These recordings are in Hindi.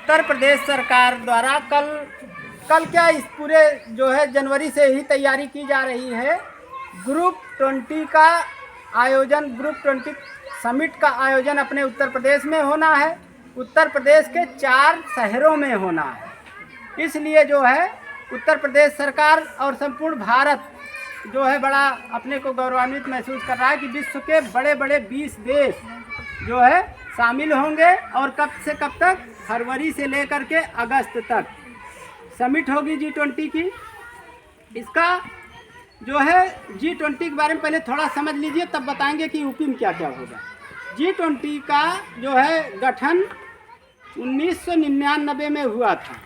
उत्तर प्रदेश सरकार द्वारा कल क्या इस पूरे जो है जनवरी से ही तैयारी की जा रही है। ग्रुप 20 का आयोजन, ग्रुप 20 समिट का आयोजन अपने उत्तर प्रदेश में होना है। उत्तर प्रदेश के 4 शहरों में होना है। इसलिए जो है उत्तर प्रदेश सरकार और संपूर्ण भारत जो है बड़ा अपने को गौरवान्वित महसूस कर रहा है कि विश्व के बड़े बड़े 20 देश जो है शामिल होंगे। और कब से कब तक? फरवरी से लेकर के अगस्त तक समिट होगी G20 की। इसका जो है G20 के बारे में पहले थोड़ा समझ लीजिए, तब बताएंगे कि यूपी में क्या क्या होगा। G20 का जो है गठन 1999 में हुआ था,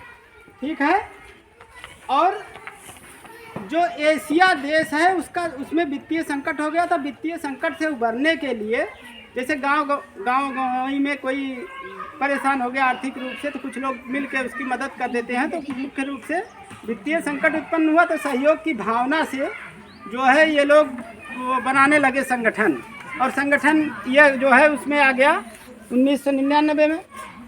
ठीक है। और जो एशिया देश है उसमें वित्तीय संकट हो गया था। वित्तीय संकट से उबरने के लिए जैसे गाँव में कोई परेशान हो गया आर्थिक रूप से, तो कुछ लोग मिलकर उसकी मदद कर देते हैं। तो मुख्य रूप से वित्तीय संकट उत्पन्न हुआ तो सहयोग की भावना से जो है ये लोग बनाने लगे संगठन। और संगठन ये जो है उसमें आ गया 1999 में।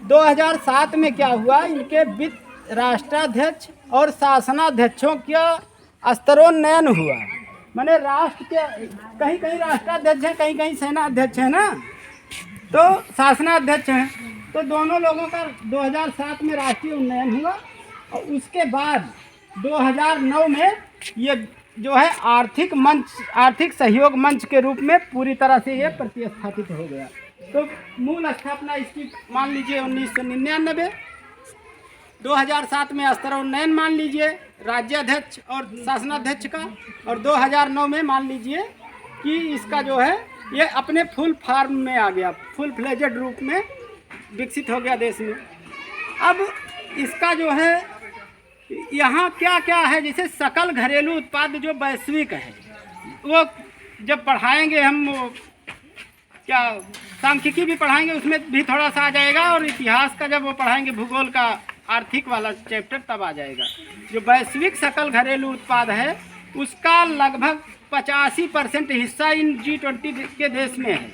2007 में क्या हुआ, इनके वित्त राष्ट्राध्यक्ष और शासनाध्यक्षों का स्तरोन्नयन हुआ। माने राष्ट्र के कहीं कहीं राष्ट्राध्यक्ष हैं, कहीं कहीं सेनाध्यक्ष है ना, तो शासनाध्यक्ष हैं। तो दोनों लोगों का 2007 में राष्ट्रीय उन्नयन हुआ। और उसके बाद 2009 में ये जो है आर्थिक सहयोग मंच के रूप में पूरी तरह से ये प्रतिस्थापित हो गया। तो मूल स्थापना इसकी मान लीजिए 1999, 2007 में स्तरोन्नयन मान लीजिए राज्याध्यक्ष और शासनाध्यक्ष का, और 2009 में मान लीजिए कि इसका जो है ये अपने फुल फॉर्म में आ गया, फुल फ्लेजेड रूप में विकसित हो गया देश में। अब इसका जो है यहाँ क्या क्या है, जैसे सकल घरेलू उत्पाद जो वैश्विक है वो जब पढ़ाएंगे हम, वो क्या सांख्यिकी भी पढ़ाएंगे उसमें भी थोड़ा सा आ जाएगा, और इतिहास का जब वो पढ़ाएंगे भूगोल का आर्थिक वाला चैप्टर तब आ जाएगा। जो वैश्विक सकल घरेलू उत्पाद है उसका लगभग 85% हिस्सा इन G20 के देश में है,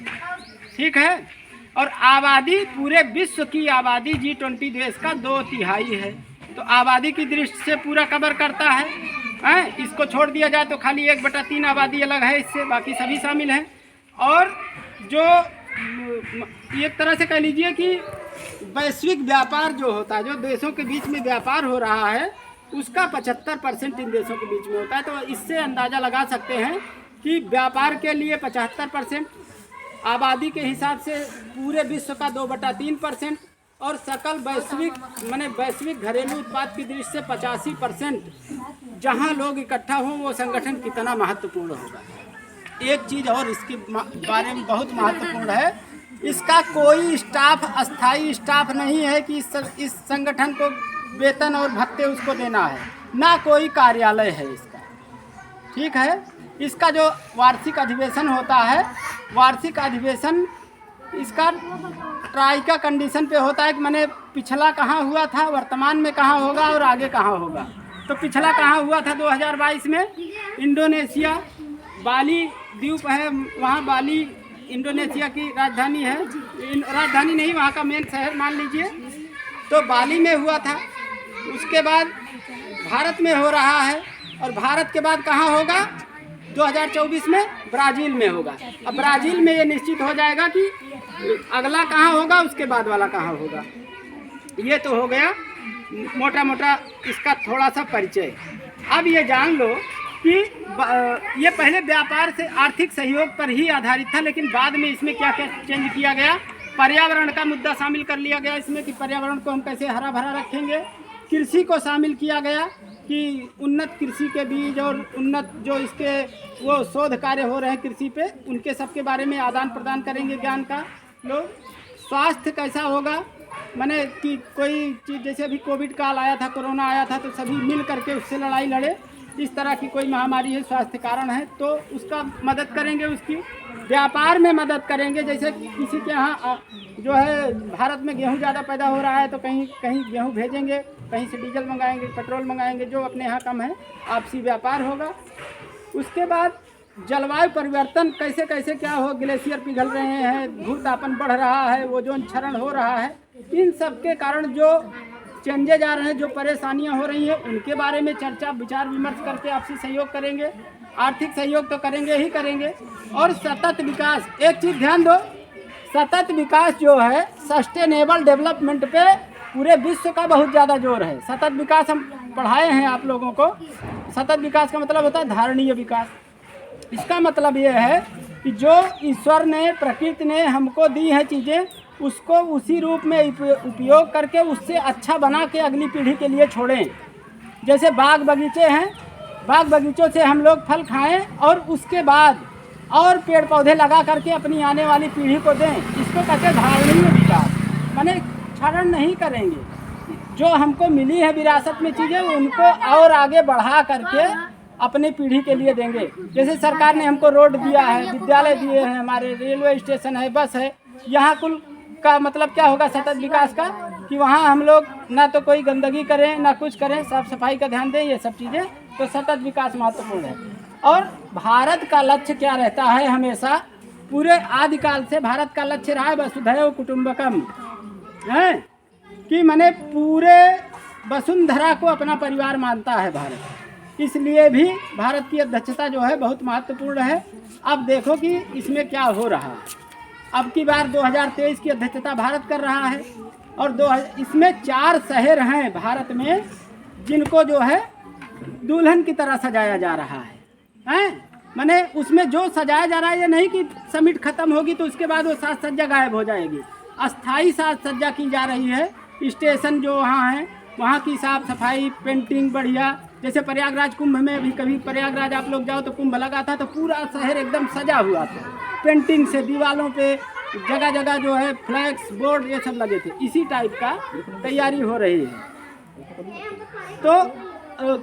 ठीक है। और आबादी, पूरे विश्व की आबादी G20 देश का 2/3 है। तो आबादी की दृष्टि से पूरा कवर करता है। इसको छोड़ दिया जाए तो खाली 1/3 आबादी अलग है, इससे बाकी सभी शामिल हैं। और जो एक तरह से कह लीजिए कि वैश्विक व्यापार जो होता है, जो देशों के बीच में व्यापार हो रहा है, उसका 75% इन देशों के बीच में होता है। तो इससे अंदाज़ा लगा सकते हैं कि व्यापार के लिए 75%, आबादी के हिसाब से पूरे विश्व का 2/3%, और सकल वैश्विक घरेलू उत्पाद की दृष्टि से 85%। जहाँ लोग इकट्ठा हों वो संगठन कितना महत्वपूर्ण होगा। एक चीज़ और इसके बारे में बहुत महत्वपूर्ण है, इसका कोई स्टाफ, अस्थाई स्टाफ नहीं है कि इस संगठन को वेतन और भत्ते उसको देना है, ना कोई कार्यालय है इसका, ठीक है। इसका जो वार्षिक अधिवेशन होता है, वार्षिक अधिवेशन इसका ट्राई का कंडीशन पे होता है कि मैंने पिछला कहाँ हुआ था, वर्तमान में कहाँ होगा और आगे कहाँ होगा। तो पिछला कहाँ हुआ था 2022 में इंडोनेशिया, बाली द्वीप है, वहाँ बाली इंडोनेशिया की राजधानी है, राजधानी नहीं वहाँ का मेन शहर मान लीजिए, तो बाली में हुआ था। उसके बाद भारत में हो रहा है, और भारत के बाद कहाँ होगा 2024 में ब्राज़ील में होगा। अब ब्राज़ील में ये निश्चित हो जाएगा कि अगला कहाँ होगा, उसके बाद वाला कहाँ होगा। ये तो हो गया मोटा मोटा इसका थोड़ा सा परिचय। अब ये जान लो कि ये पहले व्यापार से आर्थिक सहयोग पर ही आधारित था, लेकिन बाद में इसमें क्या क्या चेंज किया गया, पर्यावरण का मुद्दा शामिल कर लिया गया इसमें कि पर्यावरण को हम कैसे हरा भरा रखेंगे। कृषि को शामिल किया गया कि उन्नत कृषि के बीज और उन्नत जो इसके वो शोध कार्य हो रहे हैं कृषि पे, उनके सब के बारे में आदान प्रदान करेंगे ज्ञान का लोग। स्वास्थ्य कैसा होगा, माने कि कोई चीज़ जैसे अभी कोविड काल आया था, कोरोना आया था, तो सभी मिल करके उससे लड़ाई लड़े। इस तरह की कोई महामारी है, स्वास्थ्य कारण है, तो उसका मदद करेंगे, उसकी व्यापार में मदद करेंगे। जैसे किसी के यहाँ जो है भारत में गेहूं ज़्यादा पैदा हो रहा है तो कहीं कहीं गेहूं भेजेंगे, कहीं से डीजल मंगाएंगे, पेट्रोल मंगाएंगे, जो अपने यहाँ कम है आपसी व्यापार होगा। उसके बाद जलवायु परिवर्तन कैसे कैसे क्या हो, ग्लेशियर पिघल रहे हैं, भूतापन बढ़ रहा है, ओजोन क्षरण हो रहा है, इन सब के कारण जो चेंजेज आ रहे हैं, जो परेशानियां हो रही हैं, उनके बारे में चर्चा विचार विमर्श करके आपसी सहयोग करेंगे। आर्थिक सहयोग तो करेंगे ही करेंगे। और सतत विकास, एक चीज़ ध्यान दो, सतत विकास जो है सस्टेनेबल डेवलपमेंट पे पूरे विश्व का बहुत ज़्यादा जोर है। सतत विकास हम पढ़ाए हैं आप लोगों को। सतत विकास का मतलब होता है धारणीय विकास। इसका मतलब ये है कि जो ईश्वर ने, प्रकृति ने हमको दी है चीज़ें, उसको उसी रूप में उपयोग करके उससे अच्छा बना के अगली पीढ़ी के लिए छोड़ें। जैसे बाग बगीचे हैं, बाग बगीचों से हम लोग फल खाएं और उसके बाद और पेड़ पौधे लगा करके अपनी आने वाली पीढ़ी को दें। इसको कहते हैं धारणीय विकास। माने क्षरण नहीं करेंगे, जो हमको मिली है विरासत में चीज़ें उनको और आगे बढ़ा करके अपनी पीढ़ी के लिए देंगे। जैसे सरकार ने हमको रोड दिया है, विद्यालय दिए हैं, हमारे रेलवे स्टेशन है, बस है। यहाँ कुल का मतलब क्या होगा सतत विकास का, कि वहाँ हम लोग ना तो कोई गंदगी करें ना कुछ करें, साफ सफाई का ध्यान दें, ये सब चीज़ें। तो सतत विकास महत्वपूर्ण है। और भारत का लक्ष्य क्या रहता है, हमेशा पूरे आदिकाल से भारत का लक्ष्य रहा है वसुधैव कुटुंबकम, है कि मैंने पूरे वसुंधरा को अपना परिवार मानता है भारत। इसलिए भी भारत की अध्यक्षता जो है बहुत महत्वपूर्ण है। अब देखो कि इसमें क्या हो रहा है। अब की बार 2023 की अध्यक्षता भारत कर रहा है और इसमें 4 शहर हैं भारत में जिनको जो है दुल्हन की तरह सजाया जा रहा है, हैं? माने उसमें जो सजाया जा रहा है, ये नहीं कि समिट खत्म होगी तो उसके बाद वो साज सज्जा गायब हो जाएगी। अस्थाई साज सज्जा की जा रही है। स्टेशन जो वहाँ हैं वहाँ की साफ सफाई, पेंटिंग बढ़िया। जैसे प्रयागराज कुंभ में भी, कभी प्रयागराज आप लोग जाओ तो कुंभ लगा था तो पूरा शहर एकदम सजा हुआ था पेंटिंग से। दीवालों पे जगह जगह जो है फ्लैक्स बोर्ड ये सब लगे थे। इसी टाइप का तैयारी हो रही है। तो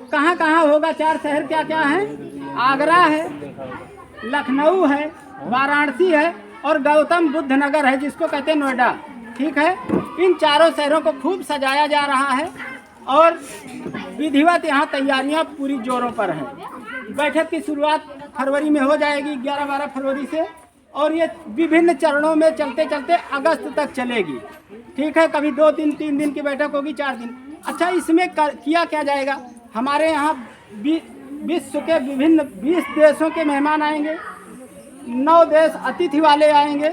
कहाँ कहाँ होगा, 4 शहर क्या क्या हैं? आगरा है, लखनऊ है, वाराणसी है और गौतम बुद्ध नगर है जिसको कहते हैं नोएडा। ठीक है, इन 4 शहरों को खूब सजाया जा रहा है और विधिवत यहाँ तैयारियाँ पूरी जोरों पर हैं। बैठक की शुरुआत फरवरी में हो जाएगी, 11-12 फरवरी से, और ये विभिन्न चरणों में चलते चलते अगस्त तक चलेगी। ठीक है, कभी 2-3 3 दिन की बैठक होगी, 4 दिन। अच्छा, इसमें किया क्या जाएगा? हमारे यहाँ विश्व के विभिन्न 20 देशों के मेहमान आएंगे, 9 देश अतिथि वाले आएंगे।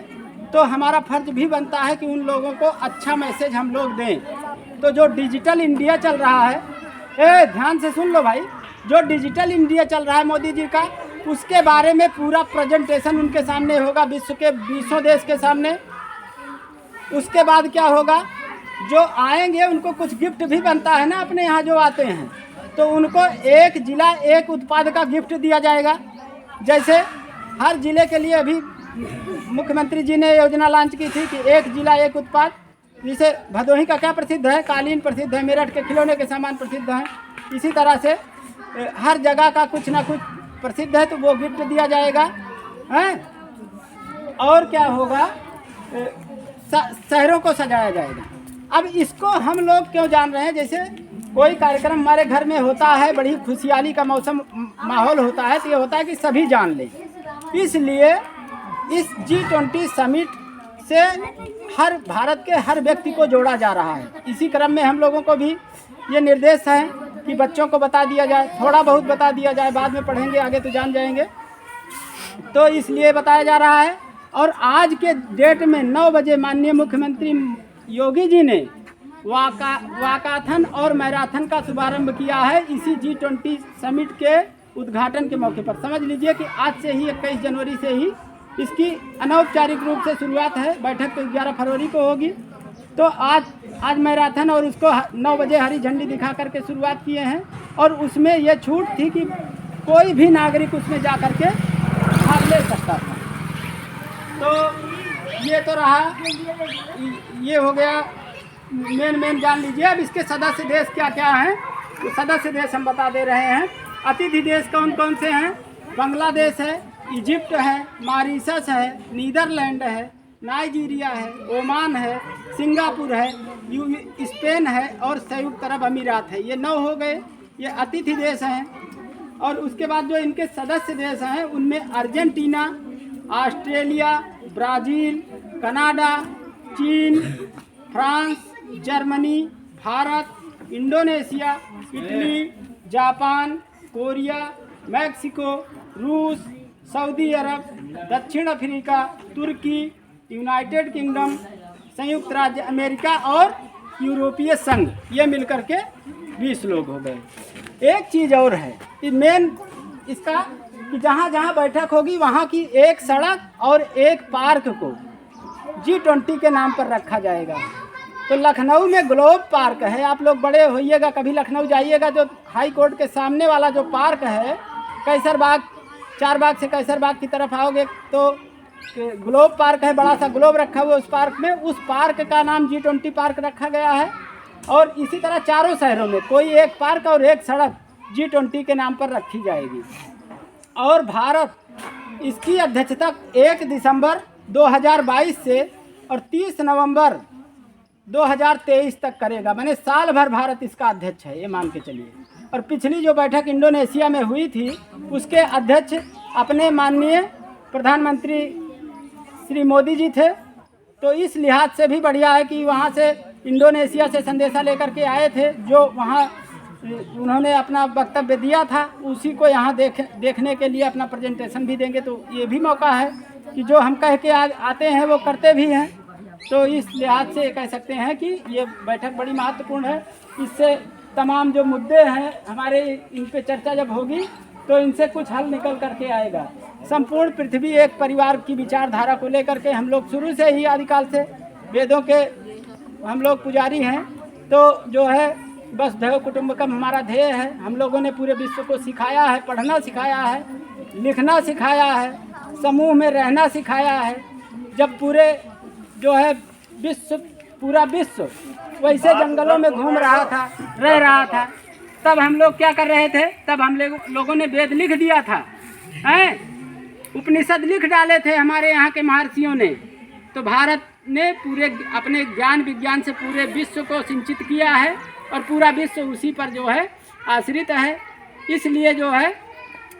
तो हमारा फर्ज भी बनता है कि उन लोगों को अच्छा मैसेज हम लोग दें। तो जो डिजिटल इंडिया चल रहा है, ध्यान से सुन लो भाई, जो डिजिटल इंडिया चल रहा है मोदी जी का, उसके बारे में पूरा प्रेजेंटेशन उनके सामने होगा, विश्व के 20 देश के सामने। उसके बाद क्या होगा, जो आएंगे उनको कुछ गिफ्ट भी बनता है ना, अपने यहाँ जो आते हैं तो उनको एक जिला एक उत्पाद का गिफ्ट दिया जाएगा। जैसे हर जिले के लिए अभी मुख्यमंत्री जी ने योजना लॉन्च की थी कि एक जिला एक उत्पाद। जैसे भदोही का क्या प्रसिद्ध है, कालीन प्रसिद्ध है, मेरठ के खिलौने के सामान प्रसिद्ध हैं। इसी तरह से हर जगह का कुछ ना कुछ प्रसिद्ध है तो वो गिफ्ट दिया जाएगा, हैं? और क्या होगा, शहरों को सजाया जाएगा। अब इसको हम लोग क्यों जान रहे हैं? जैसे कोई कार्यक्रम हमारे घर में होता है, बड़ी खुशहाली का मौसम माहौल होता है, तो ये होता है कि सभी जान लें। इसलिए इस G20 समिट से हर भारत के हर व्यक्ति को जोड़ा जा रहा है। इसी क्रम में हम लोगों को भी ये निर्देश है कि बच्चों को बता दिया जाए, थोड़ा बहुत बता दिया जाए, बाद में पढ़ेंगे आगे तो जान जाएंगे। तो इसलिए बताया जा रहा है। और आज के डेट में 9 बजे माननीय मुख्यमंत्री योगी जी ने वाकाथन और मैराथन का शुभारंभ किया है इसी G20 समिट के उद्घाटन के मौके पर। समझ लीजिए कि आज से ही 21 जनवरी से ही इसकी अनौपचारिक रूप से शुरुआत है। बैठक तो 11 फरवरी को होगी। तो आज मैराथन और उसको 9 बजे हरी झंडी दिखा करके शुरुआत किए हैं। और उसमें यह छूट थी कि कोई भी नागरिक उसमें जा कर के भाग ले सकता था। तो ये तो रहा, ये हो गया मेन जान लीजिए। अब इसके सदस्य देश क्या क्या हैं, तो सदस्य देश हम बता दे रहे हैं। अतिथि देश कौन कौन से हैं? बांग्लादेश है, इजिप्ट है, मॉरिशस है, नीदरलैंड है, नाइजीरिया है, ओमान है, सिंगापुर है, स्पेन है और संयुक्त अरब अमीरात है। ये 9 हो गए, ये अतिथि देश हैं। और उसके बाद जो इनके सदस्य देश हैं उनमें अर्जेंटीना, ऑस्ट्रेलिया, ब्राज़ील, कनाडा, चीन, France, Germany, Bharat, Indonesia, Italy, Japan, Korea, Mexico, रूस, सऊदी अरब, दक्षिण अफ्रीका, तुर्की, यूनाइटेड किंगडम, संयुक्त राज्य अमेरिका और यूरोपीय संघ, ये मिलकर के 20 लोग हो गए। एक चीज़ और है कि मेन इसका कि जहाँ जहाँ बैठक होगी वहाँ की एक सड़क और एक पार्क को G20 के नाम पर रखा जाएगा। तो लखनऊ में ग्लोब पार्क है, आप लोग बड़े होइएगा, कभी लखनऊ जाइएगा, जो हाई कोर्ट के सामने वाला जो पार्क है कैसर बाग, चार बाग से कैसर बाग की तरफ आओगे तो ग्लोब पार्क है, बड़ा सा ग्लोब रखा हुआ है उस पार्क में। उस पार्क का नाम G20 पार्क रखा गया है। और इसी तरह चारों शहरों में कोई एक पार्क और एक सड़क G20 के नाम पर रखी जाएगी। और भारत इसकी अध्यक्षता 1 दिसंबर 2022 से और 30 नवंबर 2023 तक करेगा। मैंने साल भर भारत इसका अध्यक्ष है, ये मान के चलिए। और पिछली जो बैठक इंडोनेशिया में हुई थी उसके अध्यक्ष अपने माननीय प्रधानमंत्री श्री मोदी जी थे। तो इस लिहाज से भी बढ़िया है कि वहाँ से इंडोनेशिया से संदेशा लेकर के आए थे, जो वहाँ उन्होंने अपना वक्तव्य दिया था, उसी को यहाँ देखने के लिए अपना प्रेजेंटेशन भी देंगे। तो ये भी मौका है कि जो हम कह के आते हैं वो करते भी हैं। तो इस लिहाज से कह सकते हैं कि ये बैठक बड़ी महत्वपूर्ण है। इससे तमाम जो मुद्दे हैं हमारे, इन पे चर्चा जब होगी तो इनसे कुछ हल निकल करके आएगा। संपूर्ण पृथ्वी एक परिवार की विचारधारा को लेकर के हम लोग शुरू से ही आदिकाल से वेदों के हम लोग पुजारी हैं। तो जो है वसुधैव कुटुंबकम हमारा ध्येय है। हम लोगों ने पूरे विश्व को सिखाया है, पढ़ना सिखाया है, लिखना सिखाया है, समूह में रहना सिखाया है। जब पूरे जो है पूरा विश्व वैसे जंगलों में घूम रहा था, रह रहा था, तब हम लोग क्या कर रहे थे? तब हम लोगों ने वेद लिख दिया था, हैं, उपनिषद लिख डाले थे हमारे यहाँ के महर्षियों ने। तो भारत ने पूरे अपने ज्ञान विज्ञान से पूरे विश्व को सिंचित किया है और पूरा विश्व उसी पर जो है आश्रित है। इसलिए जो है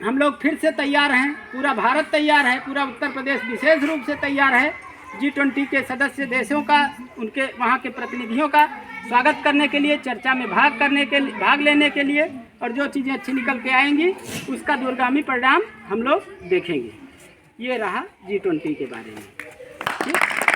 हम लोग फिर से तैयार हैं, पूरा भारत तैयार है, पूरा उत्तर प्रदेश विशेष रूप से तैयार है G20 के सदस्य देशों का, उनके वहाँ के प्रतिनिधियों का स्वागत करने के लिए, चर्चा में भाग लेने के लिए। और जो चीज़ें अच्छी निकल के आएंगी उसका दूरगामी परिणाम हम लोग देखेंगे। ये रहा G20 के बारे में।